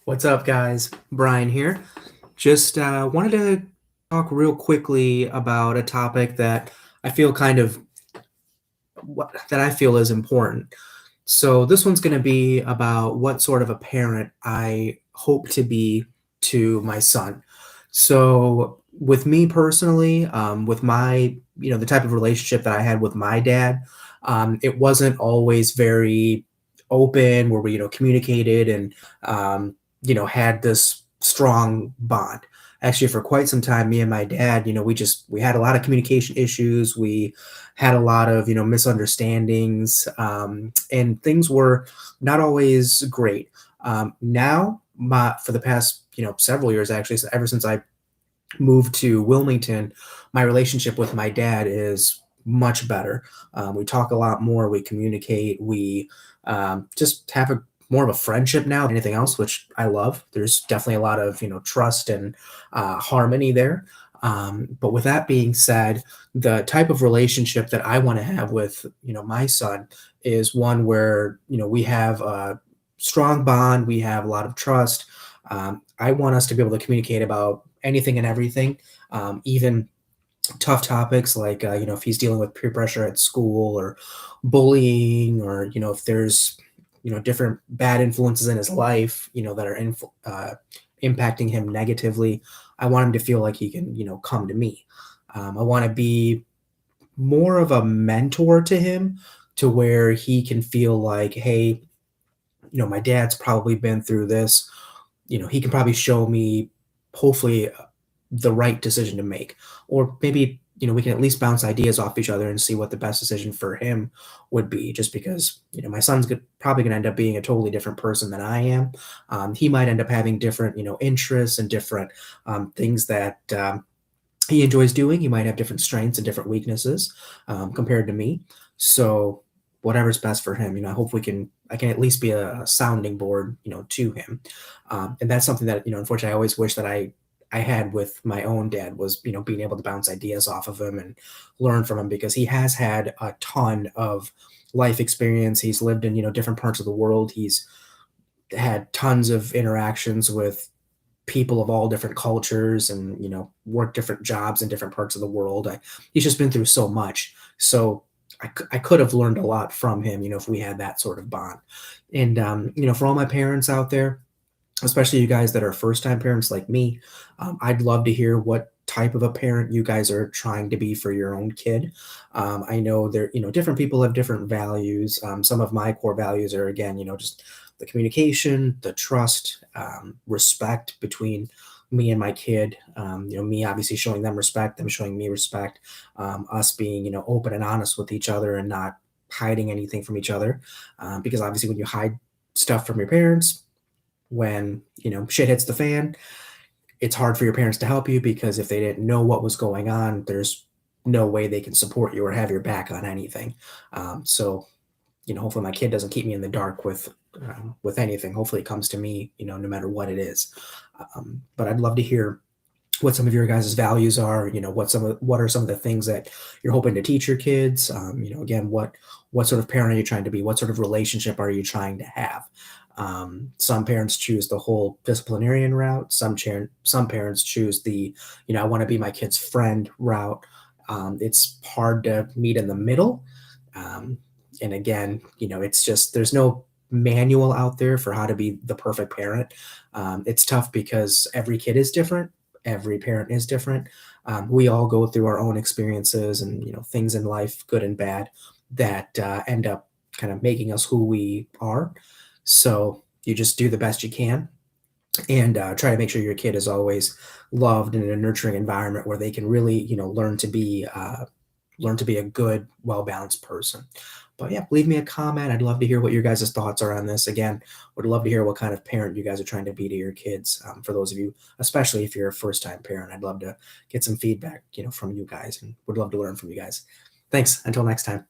What's up, guys? Brian here. Just wanted to talk real quickly about a topic that I feel kind of that I feel is important. So this one's going to be about what sort of a parent I hope to be to my son. So with me personally, with my the type of relationship that I had with my dad, it wasn't always very open where we communicated and had this strong bond. Actually, for quite some time, me and my dad, we had a lot of communication issues. We had a lot of misunderstandings, and things were not always great. Now, for the past several years, actually, so ever since I moved to Wilmington, my relationship with my dad is much better. We talk a lot more. We communicate. We just have a more of a friendship now than anything else, which I love. There's definitely a lot of trust and harmony there. But with that being said, the type of relationship that I want to have with my son is one where we have a strong bond. We have a lot of trust. I want us to be able to communicate about anything and everything, even tough topics like if he's dealing with peer pressure at school or bullying, or if there's different bad influences in his life that are impacting him negatively. I want him to feel like he can come to me. I want to be more of a mentor to him, to where he can feel like, hey, my dad's probably been through this. He can probably show me, hopefully, the right decision to make. Or maybe, we can at least bounce ideas off each other and see what the best decision for him would be. Just because, my son's probably going to end up being a totally different person than I am. He might end up having different, interests and different things that he enjoys doing. He might have different strengths and different weaknesses compared to me. So whatever's best for him, I hope I can at least be a sounding board, to him. And that's something that, unfortunately, I always wish that I had with my own dad, was, being able to bounce ideas off of him and learn from him, because he has had a ton of life experience. He's lived in, different parts of the world. He's had tons of interactions with people of all different cultures, and worked different jobs in different parts of the world. He's just been through so much. So I could have learned a lot from him, if we had that sort of bond. And for all my parents out there, especially you guys that are first time parents like me, I'd love to hear what type of a parent you guys are trying to be for your own kid. I know there, different people have different values. Some of my core values are, again, just the communication, the trust, respect between me and my kid. Me obviously showing them respect, them showing me respect, us being, open and honest with each other and not hiding anything from each other. Because obviously, when you hide stuff from your parents, when shit hits the fan, it's hard for your parents to help you, because if they didn't know what was going on, there's no way they can support you or have your back on anything. So hopefully my kid doesn't keep me in the dark with anything. Hopefully it comes to me, no matter what it is. But I'd love to hear what some of your guys' values are. What are some of the things that you're hoping to teach your kids. Again, what sort of parent are you trying to be? What sort of relationship are you trying to have? Some parents choose the whole disciplinarian route. Some parents choose the, I want to be my kid's friend route. It's hard to meet in the middle. Um, and again, it's just, there's no manual out there for how to be the perfect parent. It's tough because every kid is different. Every parent is different. We all go through our own experiences and, things in life, good and bad, that end up kind of making us who we are. So you just do the best you can, and try to make sure your kid is always loved in a nurturing environment where they can really, learn to be a good, well balanced person. But yeah, leave me a comment. I'd love to hear what your guys' thoughts are on this. Again, would love to hear what kind of parent you guys are trying to be to your kids. For those of you, especially if you're a first time parent, I'd love to get some feedback, from you guys, and would love to learn from you guys. Thanks. Until next time.